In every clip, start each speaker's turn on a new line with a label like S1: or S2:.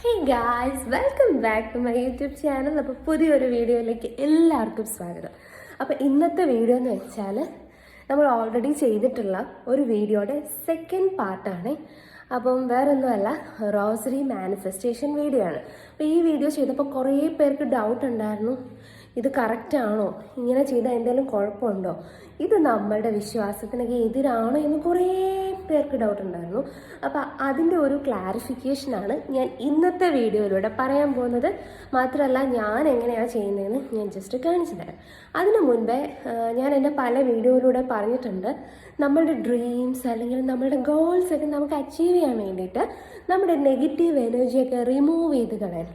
S1: Hey guys, welcome back to my YouTube channel. അപ്പോൾ പുതിയൊരു വീഡിയോയിലേക്ക് എല്ലാവർക്കും സ്വാഗതം. അപ്പോൾ ഇന്നത്തെ വീഡിയോ എന്ന് വെച്ചാൽ നമ്മൾ ഓൾറെഡി ചെയ്തിട്ടുള്ള ഒരു വീഡിയോയുടെ സെക്കൻഡ് പാർട്ടാണ്. അപ്പം വേറൊന്നുമല്ല, റോസറി മാനിഫെസ്റ്റേഷൻ വീഡിയോ ആണ്. അപ്പോൾ ഈ വീഡിയോ ചെയ്തപ്പോൾ കുറേ പേർക്ക് ഡൗട്ട് ഉണ്ടായിരുന്നു, ഇത് കറക്റ്റാണോ, ഇങ്ങനെ ചെയ്താൽ എന്തെങ്കിലും കുഴപ്പമുണ്ടോ, ഇത് നമ്മളുടെ വിശ്വാസത്തിനൊക്കെ എതിരാണോ എന്ന് കുറേ പേർക്ക് ഡൗട്ട് ഉണ്ടായിരുന്നു. അപ്പോൾ അതിൻ്റെ ഒരു ക്ലാരിഫിക്കേഷനാണ് ഞാൻ ഇന്നത്തെ വീഡിയോയിലൂടെ പറയാൻ പോകുന്നത്. മാത്രമല്ല, ഞാൻ എങ്ങനെയാണ് ചെയ്യുന്നതെന്ന് ഞാൻ ജസ്റ്റ് കാണിച്ചു തരാം. അതിനു മുൻപേ ഞാൻ എൻ്റെ പല വീഡിയോയിലൂടെ പറഞ്ഞിട്ടുണ്ട്, നമ്മളുടെ ഡ്രീംസ് അല്ലെങ്കിൽ നമ്മളുടെ ഗോൾസ് ഒക്കെ നമുക്ക് അച്ചീവ് ചെയ്യാൻ വേണ്ടിയിട്ട് നമ്മുടെ നെഗറ്റീവ് എനർജിയൊക്കെ റിമൂവ് ചെയ്ത് കളയാൻ,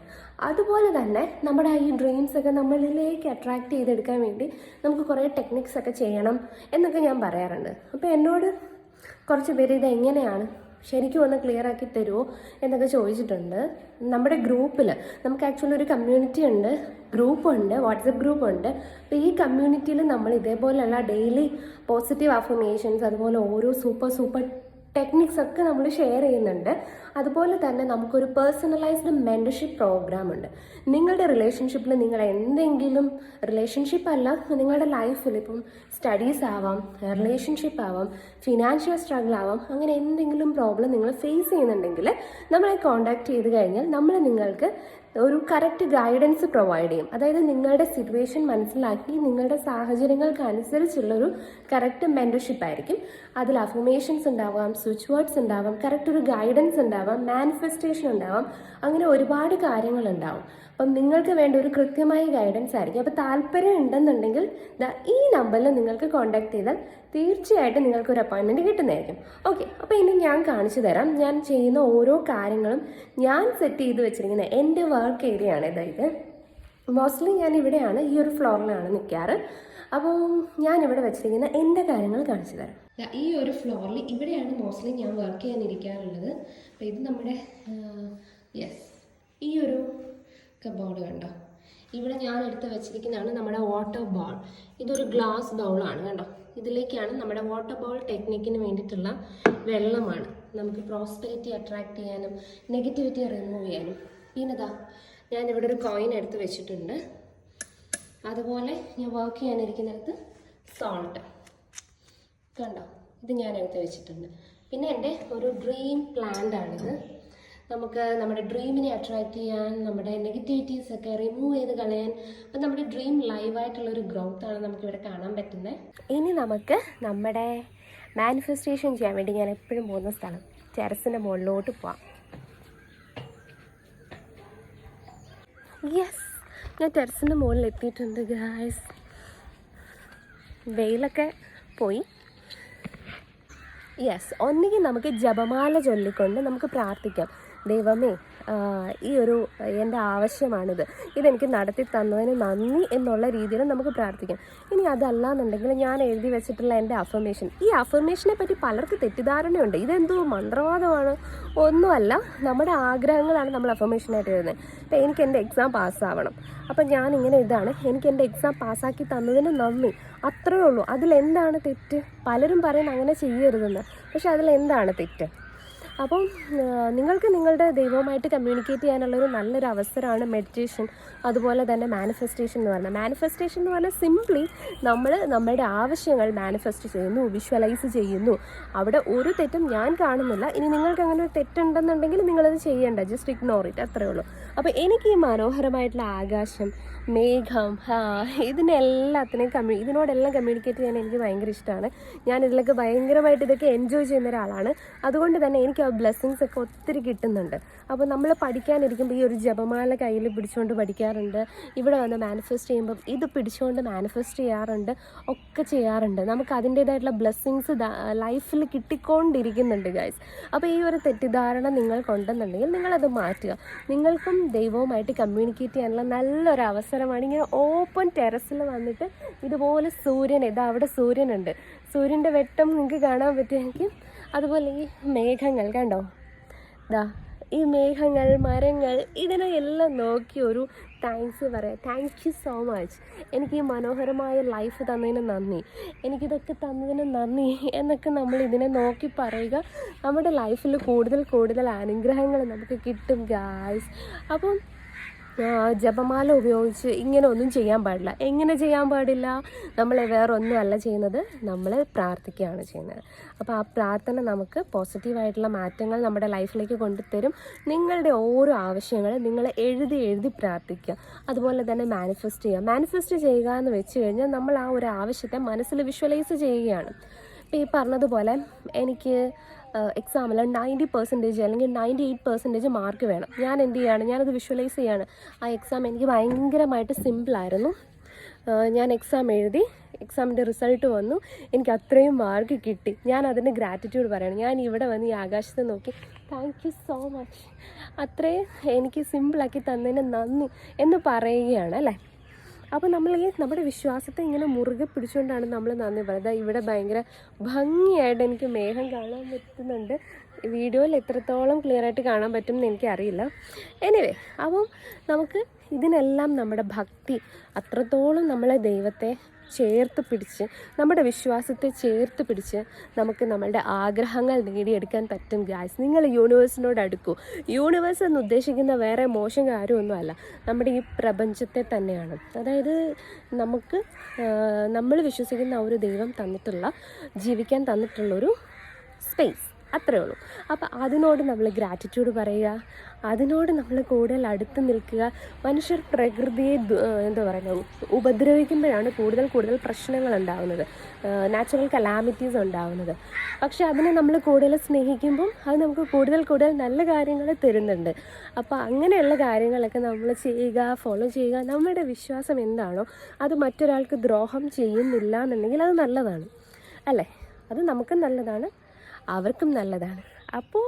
S1: അതുപോലെ തന്നെ നമ്മുടെ ഈ ഡ്രീംസൊക്കെ നമ്മളിലേക്ക് അട്രാക്റ്റ് ചെയ്തെടുക്കാൻ വേണ്ടി നമുക്ക് കുറേ ടെക്നിക്സ് ഒക്കെ ചെയ്യണം എന്നൊക്കെ ഞാൻ പറയാറുണ്ട്. അപ്പോൾ എന്നോട് കുറച്ച് പേര് ഇത് എങ്ങനെയാണ് ശരിക്കും ഒന്ന് ക്ലിയർ ആക്കി തരുമോ എന്നൊക്കെ ചോദിച്ചിട്ടുണ്ട്. നമ്മുടെ ഗ്രൂപ്പിൽ നമുക്ക് ആക്ച്വലി ഒരു കമ്മ്യൂണിറ്റി ഉണ്ട്, ഗ്രൂപ്പുണ്ട്, വാട്സപ്പ് ഗ്രൂപ്പുണ്ട്. അപ്പോൾ ഈ കമ്മ്യൂണിറ്റിയിൽ നമ്മൾ ഇതേപോലെയുള്ള ഡെയിലി പോസിറ്റീവ് അഫർമേഷൻസ്, അതുപോലെ ഓരോ സൂപ്പർ ടെക്നിക്സ് ഒക്കെ നമ്മൾ ഷെയർ ചെയ്യുന്നുണ്ട്. അതുപോലെ തന്നെ നമുക്കൊരു പേഴ്സണലൈസ്ഡ് മെൻറ്റർഷിപ്പ് പ്രോഗ്രാം ഉണ്ട്. നിങ്ങളുടെ റിലേഷൻഷിപ്പിൽ നിങ്ങൾ എന്തെങ്കിലും റിലേഷൻഷിപ്പ് അല്ല, നിങ്ങളുടെ ലൈഫിൽ ഇപ്പം സ്റ്റഡീസ് ആവാം, റിലേഷൻഷിപ്പ് ആവാം, ഫിനാൻഷ്യൽ സ്ട്രഗിൾ ആവാം, അങ്ങനെ എന്തെങ്കിലും പ്രോബ്ലം നിങ്ങൾ ഫേസ് ചെയ്യുന്നുണ്ടെങ്കിൽ നമ്മളെ കോൺടാക്ട് ചെയ്ത് കഴിഞ്ഞാൽ നമ്മൾ നിങ്ങൾക്ക് ഒരു കറക്റ്റ് ഗൈഡൻസ് പ്രൊവൈഡ് ചെയ്യും. അതായത് നിങ്ങളുടെ സിറ്റുവേഷൻ മനസ്സിലാക്കി നിങ്ങളുടെ സാഹചര്യങ്ങൾക്ക് അനുസരിച്ചുള്ളൊരു കറക്റ്റ് മെൻറ്റർഷിപ്പ് ആയിരിക്കും. അതിൽ അഫർമേഷൻസ് ഉണ്ടാവാം, സ്വിച്ച് വേർഡ്സ് ഉണ്ടാവാം, കറക്റ്റ് ഒരു ഗൈഡൻസ് ഉണ്ടാവാം, മാനിഫെസ്റ്റേഷൻ ഉണ്ടാവാം, അങ്ങനെ ഒരുപാട് കാര്യങ്ങളുണ്ടാവും. അപ്പം നിങ്ങൾക്ക് വേണ്ട ഒരു കൃത്യമായ ഗൈഡൻസ് ആയിരിക്കും. അപ്പോൾ താല്പര്യം ഉണ്ടെന്നുണ്ടെങ്കിൽ ഈ നമ്പറിൽ നിങ്ങൾക്ക് കോൺടാക്ട് ചെയ്താൽ തീർച്ചയായിട്ടും നിങ്ങൾക്കൊരു അപ്പോയിൻമെൻറ്റ് കിട്ടുന്നതായിരിക്കും. ഓക്കെ, അപ്പോൾ ഇനി ഞാൻ കാണിച്ചു തരാം. ഞാൻ ചെയ്യുന്ന ഓരോ കാര്യങ്ങളും ഞാൻ സെറ്റ് ചെയ്ത് വെച്ചിരിക്കുന്ന എൻ്റെ വർക്ക് ഏരിയ ആണ്. അതായത് മോസ്റ്റ്ലി ഞാൻ ഇവിടെയാണ്, ഈ ഒരു ഫ്ലോറിലാണ് നിൽക്കാറ്. അപ്പോൾ ഞാനിവിടെ വെച്ചിരിക്കുന്ന എൻ്റെ കാര്യങ്ങൾ കാണിച്ചു തരാം. ഈ ഒരു ഫ്ലോറിൽ ഇവിടെയാണ് മോസ്റ്റ്ലി ഞാൻ വർക്ക് ചെയ്യാനിരിക്കാറുള്ളത്. അപ്പോൾ ഇത് നമ്മുടെ ഈ ഒരു കബോർഡ് കണ്ടോ, ഇവിടെ ഞാൻ എടുത്ത് വെച്ചിരിക്കുന്നതാണ് നമ്മുടെ വാട്ടർ ബോൾ. ഇതൊരു ഗ്ലാസ് ബൗളാണ് കണ്ടോ. ഇതിലേക്കാണ് നമ്മുടെ വാട്ടർ ബോൾ ടെക്നിക്കിന് വേണ്ടിയിട്ടുള്ള വെള്ളമാണ്. നമുക്ക് പ്രോസ്പെരിറ്റി അട്രാക്ട് ചെയ്യാനും നെഗറ്റിവിറ്റി റിമൂവ് ചെയ്യാനും. പിന്നെതാ ഞാനിവിടെ ഒരു കോയിൻ എടുത്ത് വെച്ചിട്ടുണ്ട്. അതുപോലെ ഞാൻ വർക്ക് ചെയ്യാനിരിക്കുന്നിടത്ത് സോൾട്ട് കണ്ടോ, ഇത് ഞാൻ എടുത്ത് വെച്ചിട്ടുണ്ട്. പിന്നെ എൻ്റെ ഒരു ഡ്രീം പ്ലാന്റ് ആണിത്. നമുക്ക് നമ്മുടെ ഡ്രീമിനെ അട്രാക്റ്റ് ചെയ്യാൻ, നമ്മുടെ നെഗറ്റിവിറ്റീസ് ഒക്കെ റിമൂവ് ചെയ്ത് കളയാൻ, അപ്പം നമ്മുടെ ഡ്രീം ലൈവായിട്ടുള്ളൊരു ഗ്രോത്താണ് നമുക്കിവിടെ കാണാൻ പറ്റുന്നത്. ഇനി നമുക്ക് നമ്മുടെ മാനിഫെസ്റ്റേഷൻ ചെയ്യാൻ വേണ്ടി ഞാൻ എപ്പോഴും പോകുന്ന സ്ഥലം ടെറസിൻ്റെ മുകളിലോട്ട് പോവാം. ഞാൻ ടെറസിൻ്റെ മുകളിൽ എത്തിയിട്ടുണ്ട് ഗായ്സ്. വെയിലൊക്കെ പോയി. ഒന്നുകിൽ നമുക്ക് ജപമാല ചൊല്ലിക്കൊണ്ട് നമുക്ക് പ്രാർത്ഥിക്കാം, ദൈവമേ ഈ ഒരു എൻ്റെ ആവശ്യമാണിത്, ഇതെനിക്ക് നടത്തി തന്നതിന് നന്ദി എന്നുള്ള രീതിയിൽ നമുക്ക് പ്രാർത്ഥിക്കാം. ഇനി അതല്ല എന്നുണ്ടെങ്കിൽ ഞാൻ എഴുതി വെച്ചിട്ടുള്ള എൻ്റെ അഫർമേഷൻ, ഈ അഫർമേഷനെ പറ്റി പലർക്ക് തെറ്റിദ്ധാരണയുണ്ട്, ഇതെന്തോ മന്ത്രവാദമാണ്. ഒന്നുമല്ല, നമ്മുടെ ആഗ്രഹങ്ങളാണ് നമ്മൾ അഫർമേഷനായിട്ട് എഴുതുന്നത്. അപ്പോൾ എനിക്ക് എൻ്റെ എക്സാം പാസ്സാവണം, അപ്പം ഞാനിങ്ങനെ ഇതാണ്, എനിക്ക് എൻ്റെ എക്സാം പാസ്സാക്കി തന്നതിന് നന്ദി, അത്രയേ ഉള്ളൂ. അതിലെന്താണ് തെറ്റ്? പലരും പറയുന്നത് അങ്ങനെ ചെയ്യരുതെന്ന്, പക്ഷെ അതിലെന്താണ് തെറ്റ്? അപ്പം നിങ്ങൾക്ക് നിങ്ങളുടെ ദൈവവുമായിട്ട് കമ്മ്യൂണിക്കേറ്റ് ചെയ്യാനുള്ളൊരു നല്ലൊരു അവസരമാണ് മെഡിറ്റേഷൻ, അതുപോലെ തന്നെ മാനിഫെസ്റ്റേഷൻ എന്ന് പറഞ്ഞാൽ. മാനിഫെസ്റ്റേഷൻ എന്ന് പറഞ്ഞാൽ സിംപ്ലി നമ്മൾ നമ്മുടെ ആവശ്യങ്ങൾ മാനിഫെസ്റ്റ് ചെയ്യുന്നു, വിഷ്വലൈസ് ചെയ്യുന്നു. അവിടെ ഒരു തെറ്റും ഞാൻ കാണുന്നില്ല. ഇനി നിങ്ങൾക്ക് അങ്ങനെ ഒരു തെറ്റുണ്ടെന്നുണ്ടെങ്കിൽ നിങ്ങളത് ചെയ്യേണ്ട, ജസ്റ്റ് ഇഗ്നോർ ഇറ്റ്, അത്രയേ ഉള്ളൂ. അപ്പോൾ എനിക്ക് ഈ മനോഹരമായിട്ടുള്ള ആകാശം, മേഘം, ഇതിനോടെല്ലാം കമ്മ്യൂണിക്കേറ്റ് ചെയ്യാൻ എനിക്ക് ഭയങ്കര ഇഷ്ടമാണ്. ഞാൻ ഇതിലൊക്കെ ഭയങ്കരമായിട്ട് ഇതൊക്കെ എൻജോയ് ചെയ്യുന്ന ഒരാളാണ്. അതുകൊണ്ട് തന്നെ എനിക്ക് ആ ബ്ലെസ്സിങ്സ് ഒക്കെ ഒത്തിരി കിട്ടുന്നുണ്ട്. അപ്പോൾ നമ്മൾ പഠിക്കാനിരിക്കുമ്പോൾ ഈ ഒരു ജപമാല കയ്യിൽ പിടിച്ചുകൊണ്ട് പഠിക്കാറുണ്ട്. ഇവിടെ വന്ന് മാനിഫെസ്റ്റ് ചെയ്യുമ്പം ഇത് പിടിച്ചുകൊണ്ട് മാനിഫെസ്റ്റ് ചെയ്യാറുണ്ട്, ഒക്കെ ചെയ്യാറുണ്ട്. നമുക്ക് അതിൻ്റേതായിട്ടുള്ള ബ്ലെസ്സിങ്സ് ലൈഫിൽ കിട്ടിക്കൊണ്ടിരിക്കുന്നുണ്ട് ഗൈസ്. അപ്പോൾ ഈ ഒരു തെറ്റിദ്ധാരണ നിങ്ങൾക്കുണ്ടെന്നുണ്ടെങ്കിൽ നിങ്ങളത് മാറ്റുക. നിങ്ങൾക്കും ദൈവവുമായിട്ട് കമ്മ്യൂണിക്കേറ്റ് ചെയ്യാനുള്ള നല്ലൊരു അവസരമാണ്. ഇങ്ങനെ ഓപ്പൺ ടെറസിൽ വന്നിട്ട് ഇതുപോലെ അവിടെ സൂര്യനുണ്ട്, സൂര്യൻ്റെ വെട്ടം നിങ്ങൾക്ക് കാണാൻ പറ്റുമെങ്കിൽ. അതുപോലെ ഈ മേഘങ്ങൾ കണ്ടോ, ഈ മേഘങ്ങൾ, മരങ്ങൾ, ഇതിനെയെല്ലാം നോക്കി ഒരു താങ്ക്സ് പറയാം. താങ്ക് യു സോ മച്ച്, എനിക്ക് ഈ മനോഹരമായ ലൈഫ് തന്നതിന് നന്ദി, എനിക്കിതൊക്കെ തന്നതിന് നന്ദി എന്നൊക്കെ നമ്മൾ ഇതിനെ നോക്കി പറയുക. നമ്മുടെ ലൈഫിൽ കൂടുതൽ കൂടുതൽ അനുഗ്രഹങ്ങൾ നമുക്ക് കിട്ടും ഗായ്സ്. അപ്പം ജപമാല ഉപയോഗിച്ച് ഇങ്ങനെ ഒന്നും ചെയ്യാൻ പാടില്ല. എങ്ങനെ ചെയ്യാൻ പാടില്ല? നമ്മൾ വേറെ ഒന്നുമല്ല ചെയ്യുന്നത്, നമ്മൾ പ്രാർത്ഥിക്കുകയാണ് ചെയ്യുന്നത്. അപ്പോൾ ആ പ്രാർത്ഥന നമുക്ക് പോസിറ്റീവായിട്ടുള്ള മാറ്റങ്ങൾ നമ്മുടെ ലൈഫിലേക്ക് കൊണ്ടുതരും. നിങ്ങളുടെ ഓരോ ആവശ്യങ്ങൾ നിങ്ങൾ എഴുതി എഴുതി പ്രാർത്ഥിക്കുക. അതുപോലെ തന്നെ മാനിഫെസ്റ്റ് ചെയ്യുക. മാനിഫെസ്റ്റ് ചെയ്യുക എന്ന് വെച്ച് കഴിഞ്ഞാൽ നമ്മൾ ആ ഒരു ആവശ്യത്തെ മനസ്സിൽ വിഷ്വലൈസ് ചെയ്യുകയാണ്. ഇപ്പോൾ ഈ പറഞ്ഞതുപോലെ എനിക്ക് എക്സാമിൽ 90% അല്ലെങ്കിൽ 98% മാർക്ക് വേണം. ഞാൻ എന്ത് ചെയ്യുകയാണ്? ഞാനത് വിഷ്വലൈസ് ചെയ്യുകയാണ്. ആ എക്സാം എനിക്ക് ഭയങ്കരമായിട്ട് സിമ്പിളായിരുന്നു. ഞാൻ എക്സാം എഴുതി, എക്സാമിൻ്റെ റിസൾട്ട് വന്നു, എനിക്ക് അത്രയും മാർക്ക് കിട്ടി. ഞാൻ അതിന് ഗ്രാറ്റിറ്റ്യൂഡ് പറയണം. ഞാൻ ഇവിടെ വന്ന് ഈ ആകാശത്തെ നോക്കി താങ്ക് യു സോ മച്ച്, അത്രയും എനിക്ക് സിമ്പിളാക്കി തന്നതിന് നന്ദി എന്ന് പറയുകയാണ് അല്ലേ. അപ്പോൾ നമ്മൾ നമ്മുടെ വിശ്വാസത്തെ ഇങ്ങനെ മുറുകെ പിടിച്ചുകൊണ്ടാണ് നമ്മൾ നന്ദി പറയുന്നത്. ഇവിടെ ഭയങ്കര ഭംഗിയായിട്ട് എനിക്ക് മേഘം കാണാൻ പറ്റുന്നുണ്ട്. വീഡിയോയിൽ എത്രത്തോളം ക്ലിയറായിട്ട് കാണാൻ പറ്റും എന്ന് എനിക്കറിയില്ല. എനിവേ, അപ്പം നമുക്ക് ഇതിനെല്ലാം നമ്മുടെ ഭക്തി അത്രത്തോളം നമ്മളെ ദൈവത്തെ ചേർത്ത് പിടിച്ച്, നമ്മുടെ വിശ്വാസത്തെ ചേർത്ത് പിടിച്ച് നമുക്ക് നമ്മളുടെ ആഗ്രഹങ്ങൾ നേടിയെടുക്കാൻ പറ്റും ഗായ്സ്. നിങ്ങൾ യൂണിവേഴ്സിനോട് അടുക്കൂ. യൂണിവേഴ്സ് എന്ന് ഉദ്ദേശിക്കുന്ന വേറെ മോശം കാര്യമൊന്നുമല്ല, നമ്മുടെ ഈ പ്രപഞ്ചത്തെ തന്നെയാണ്. അതായത് നമുക്ക് നമ്മൾ വിശ്വസിക്കുന്ന ഒരു ദൈവം തന്നിട്ടുള്ള, ജീവിക്കാൻ തന്നിട്ടുള്ളൊരു സ്പേസ്, അത്രയേ ഉള്ളൂ. അപ്പോൾ അതിനോട് നമ്മൾ ഗ്രാറ്റിറ്റ്യൂഡ് പറയുക, അതിനോട് നമ്മൾ കൂടുതൽ അടുത്ത് നിൽക്കുക. മനുഷ്യർ പ്രകൃതിയെ എന്താ പറയുക, ഉപദ്രവിക്കുമ്പോഴാണ് കൂടുതൽ പ്രശ്നങ്ങൾ ഉണ്ടാകുന്നത്, നാച്ചുറൽ കലാമിറ്റീസ് ഉണ്ടാകുന്നത്. പക്ഷെ അതിനെ നമ്മൾ കൂടുതൽ സ്നേഹിക്കുമ്പം അത് നമുക്ക് കൂടുതൽ നല്ല കാര്യങ്ങൾ തരുന്നുണ്ട്. അപ്പോൾ അങ്ങനെയുള്ള കാര്യങ്ങളൊക്കെ നമ്മൾ ചെയ്യുക, ഫോളോ ചെയ്യുക. നമ്മുടെ വിശ്വാസം എന്താണോ അത് മറ്റൊരാൾക്ക് ദ്രോഹം ചെയ്യുന്നില്ല എന്നുണ്ടെങ്കിൽ അത് നല്ലതാണ് അല്ലേ. അത് നമുക്കും നല്ലതാണ്, അവർക്കും നല്ലതാണ്. അപ്പോൾ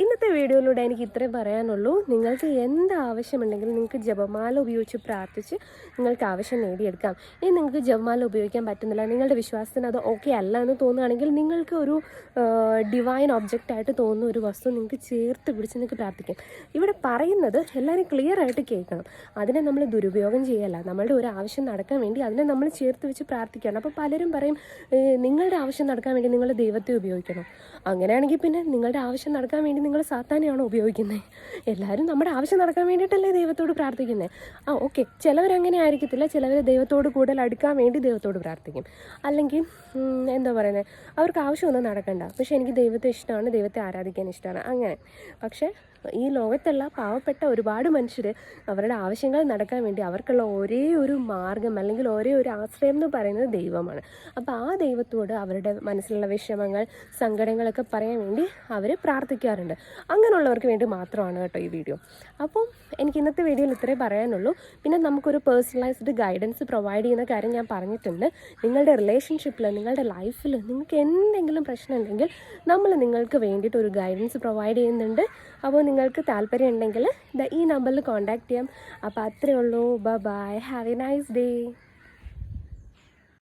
S1: ഇന്നത്തെ വീഡിയോയിലൂടെ എനിക്ക് ഇത്രേ പറയാനുള്ളൂ. നിങ്ങൾക്ക് എന്ത് ആവശ്യമുണ്ടെങ്കിലും നിങ്ങൾക്ക് ജപമാല ഉപയോഗിച്ച് പ്രാർത്ഥിച്ച് നിങ്ങൾക്ക് ആവശ്യം നേടിയെടുക്കാം. ഇനി നിങ്ങൾക്ക് ജപമാല ഉപയോഗിക്കാൻ പറ്റുന്നില്ല, നിങ്ങളുടെ വിശ്വാസത്തിന് അത് ഓക്കെ അല്ല എന്ന് തോന്നുകയാണെങ്കിൽ നിങ്ങൾക്ക് ഒരു ഡിവൈൻ ഒബ്ജക്റ്റായിട്ട് തോന്നുന്ന ഒരു വസ്തു നിങ്ങൾക്ക് ചേർത്ത് പിടിച്ച് നിങ്ങൾക്ക് പ്രാർത്ഥിക്കാം. ഇവിടെ പറയുന്നത് എല്ലാവരും ക്ലിയർ ആയിട്ട് കേൾക്കണം. അതിനെ നമ്മൾ ദുരുപയോഗം ചെയ്യല്ല. നമ്മളുടെ ഒരു ആവശ്യം നടക്കാൻ വേണ്ടി അതിനെ നമ്മൾ ചേർത്ത് വെച്ച് പ്രാർത്ഥിക്കണം. അപ്പോൾ പലരും പറയും നിങ്ങളുടെ ആവശ്യം നടക്കാൻ വേണ്ടി നിങ്ങൾ ദൈവത്തെ ഉപയോഗിക്കണം. അങ്ങനെയാണെങ്കിൽ പിന്നെ നിങ്ങളുടെ ആവശ്യം നടക്കാൻ വേണ്ടി നിങ്ങൾ സാത്താനെയാണോ ഉപയോഗിക്കുന്നത്? എല്ലാവരും നമ്മുടെ ആവശ്യം നടക്കാൻ വേണ്ടിയിട്ടല്ലേ ദൈവത്തോട് പ്രാർത്ഥിക്കുന്നത്. ഓക്കെ, ചിലവരങ്ങനെ ആയിരിക്കത്തില്ല. ചിലവർ ദൈവത്തോട് കൂടുതൽ അടുക്കാൻ വേണ്ടി ദൈവത്തോട് പ്രാർത്ഥിക്കും. അല്ലെങ്കിൽ എന്താ പറയുന്നത്, അവർക്ക് ആവശ്യമൊന്നും നടക്കണ്ട, പക്ഷെ എനിക്ക് ദൈവത്തെ ഇഷ്ടമാണ്, ദൈവത്തെ ആരാധിക്കാൻ ഇഷ്ടമാണ്, അങ്ങനെ. പക്ഷേ ഈ ലോകത്തുള്ള പാവപ്പെട്ട ഒരുപാട് മനുഷ്യർ അവരുടെ ആവശ്യങ്ങൾ നടക്കാൻ വേണ്ടി അവർക്കുള്ള ഒരേ ഒരു മാർഗം അല്ലെങ്കിൽ ഒരേ ഒരു ആശ്രയം എന്ന് പറയുന്നത് ദൈവമാണ്. അപ്പോൾ ആ ദൈവത്തോട് അവരുടെ മനസ്സിലുള്ള വിഷമങ്ങൾ, സങ്കടങ്ങളൊക്കെ പറയാൻ വേണ്ടി അവർ പ്രാർത്ഥിക്കാറുണ്ട്. അങ്ങനെയുള്ളവർക്ക് വേണ്ടി മാത്രമാണ് കേട്ടോ ഈ വീഡിയോ. അപ്പം എനിക്ക് ഇന്നത്തെ വീഡിയോയിൽ ഇത്രേ പറയാനുള്ളൂ. പിന്നെ നമുക്കൊരു പേഴ്സണലൈസ്ഡ് ഗൈഡൻസ് പ്രൊവൈഡ് ചെയ്യുന്ന കാര്യം ഞാൻ പറഞ്ഞിട്ടുണ്ട്. നിങ്ങളുടെ റിലേഷൻഷിപ്പിൽ, നിങ്ങളുടെ ലൈഫിൽ നിങ്ങൾക്ക് എന്തെങ്കിലും പ്രശ്നം ഉണ്ടെങ്കിൽ നമ്മൾ നിങ്ങൾക്ക് വേണ്ടിയിട്ട് ഒരു ഗൈഡൻസ് പ്രൊവൈഡ് ചെയ്യുന്നുണ്ട്. അപ്പോൾ നിങ്ങൾക്ക് താല്പര്യം ഉണ്ടെങ്കിൽ ഈ നമ്പറിൽ കോൺടാക്റ്റ് ചെയ്യാം. അപ്പോൾ അത്രയേ ഉള്ളൂ. Bye, have a nice day.